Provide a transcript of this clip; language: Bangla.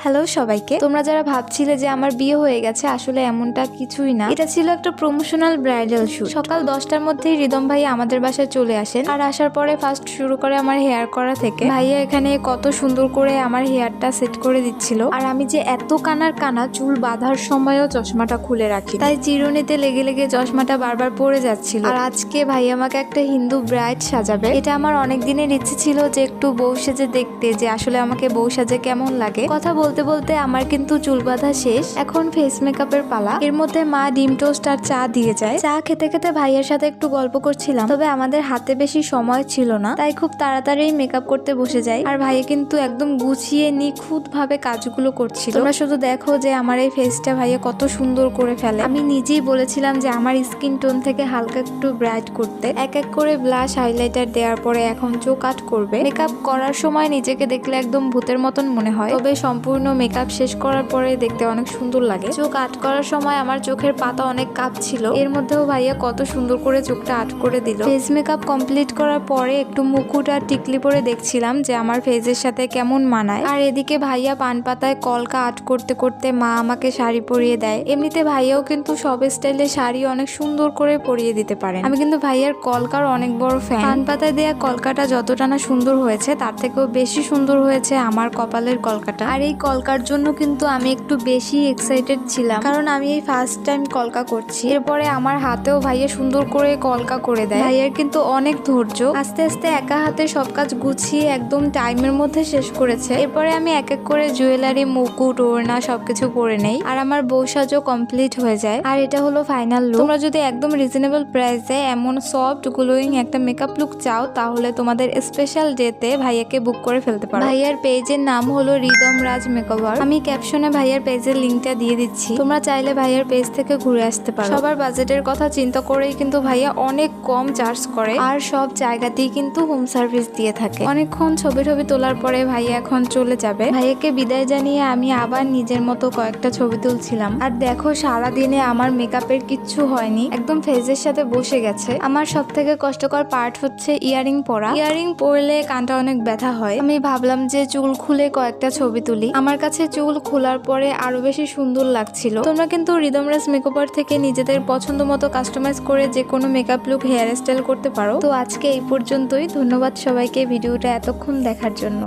হ্যালো সবাইকে। তোমরা যারা ভাবছিলে যে আমার বিয়ে হয়ে গেছে, আসলে এমনটা কিছুই না। এটা ছিল একটা প্রমোশনাল ব্রাইডাল শুট। সকাল 10টার মধ্যেই রিদম ভাই আমাদের বাসায় চলে আসেন, আর আসার পরে ফার্স্ট শুরু করে আমার হেয়ার করা থেকে। ভাইয়া এখানে কত সুন্দর করে আমার হেয়ারটা সেট করে দিচ্ছিল, আর আমি যে এত কানা চুল বাঁধার সময়ও চশমাটা খুলে রাখি, তাই চিরুনিতে লেগে লেগে চশমাটা বারবার পড়ে যাচ্ছিল। আর আজকে ভাই আমাকে একটা হিন্দু ব্রাইড সাজাবে। এটা আমার অনেক দিনের ইচ্ছে ছিল যে একটু বউ সেজে দেখতে, যে আসলে আমাকে বউ সাজে কেমন লাগে। কথা বলতে বলতে আমার কিন্তু চুল বাঁধা শেষ, এখন ফেস মেকআপের পালা। এর মধ্যে মা ডিম টোস্ট আর চা দিয়ে যায়। চা খেতে খেতে ভাইয়ের সাথে একটু গল্প করছিলাম, তবে আমাদের হাতে বেশি সময় ছিল না, তাই খুব তাড়াতাড়ি মেকআপ করতে বসে যাই। আর ভাইয়া কিন্তু একদম গুছিয়ে নিখুঁত ভাবে কাজগুলো করছিল। তোমরা শুধু দেখো যে আমার এই ফেসটা ভাইয়া কত সুন্দর করে ফেলে। আমি নিজেই বলেছিলাম যে আমার স্কিন টোন থেকে হালকা একটু ব্রাইট করতে। এক এক করে ব্লাশ হাইলাইটার দেওয়ার পরে এখন চোখ আট করবে। মেকআপ করার সময় নিজেকে দেখলে একদম ভূতের মতন মনে হয়, তবে সম্পূর্ণ মেকআপ শেষ করার পরে দেখতে অনেক সুন্দর লাগে। চোখ আট করার সময় আমার চোখের পাতা অনেক কাঁপছিল, এর মধ্যেও ভাইয়া কত সুন্দর করে চোখটা আট করে দিল। ফেস মেকআপ কমপ্লিট করার পরে একটু মুকুট আর টিকলি পরে দেখছিলাম যে আমার ফেসের সাথে কেমন মানায়। আর এদিকে ভাইয়া পান পাতায় কলকা আট করতে করতে মা আমাকে শাড়ি পরিয়ে দেয়। এমনিতে ভাইয়াও কিন্তু সব স্টাইলে শাড়ি অনেক সুন্দর করে পরিয়ে দিতে পারেন। আমি কিন্তু ভাইয়ার কলকার অনেক বড় ফ্যান। পান পাতায় দেয়া কলকাটা যতটা না সুন্দর হয়েছে, তার থেকেও বেশি সুন্দর হয়েছে আমার কপালের কলকাটা। আর এই কলকার জন্য কিন্তু আমি একটু বেশি এক্সাইটেড ছিলাম, কারণ আমি এই ফার্স্ট টাইম কলকা করছি। এরপরে আমার হাতেও ভাইয়া সুন্দর করে কলকা করে দেয়। ভাইয়ার কিন্তু অনেক ধৈর্য, আস্তে আস্তে একা হাতে সব কাজ গুছিয়ে একদম টাইমের মধ্যে শেষ করেছে। এরপরে আমি এক এক করে জুয়েলারি, মুকুট, ওড়না সবকিছু পরে নেই, আর আমার বউ সাজও কমপ্লিট হয়ে যায়। আর এটা হলো ফাইনাল লুক। তোমরা যদি একদম রিজনেবল প্রাইসে এমন সফট গ্লোয়িং একটা মেকআপ লুক চাও, তাহলে তোমাদের স্পেশাল ডেতে ভাইয়াকে বুক করে ফেলতে পারো। ভাইয়ার পেজের নাম হলো রিদম রাজ মেকওভার। আমি ক্যাপশনে ভাইয়ার পেজের লিঙ্কটা দিয়ে দিচ্ছি, তোমরা চাইলে ভাইয়ার পেজ থেকে ঘুরে আসতে পারো। সবার বাজেটের কথা চিন্তা করেই কিন্তু ভাইয়া অনেক কম চার্জ করে, আর সব জায়গাতেই কিন্তু হোম সার্ভিস দিয়ে থাকে। অনেকক্ষণ ছবি তোলার পরে ভাইয়া এখন চলে যাবে। ভাইয়াকে বিদায় জানিয়ে আমি আবার নিজের মতো কয়েকটা ছবি তুলছিলাম। আর দেখো, সারাদিনে আমার মেকআপের কিচ্ছু হয়নি, একদম ফেজের সাথে বসে গেছে। আমার সব থেকে কষ্টকর পার্ট হচ্ছে ইয়ারিং পরা। ইয়ারিং পরলে কানটা অনেক ব্যথা হয়। আমি ভাবলাম যে চুল খুলে কয়েকটা ছবি তুলি। আমার কাছে চুল খোলার পরে আরো বেশি সুন্দর লাগছিল। তোমরা কিন্তু রিদম রাজ মেকওভার থেকে নিজেদের পছন্দ মতো কাস্টমাইজ করে যে কোনো মেকআপ লুক, হেয়ার স্টাইল করতে পারো। তো আজকে এই পর্যন্তই। ধন্যবাদ সবাইকে ভিডিওটা এতক্ষণ দেখার জন্য।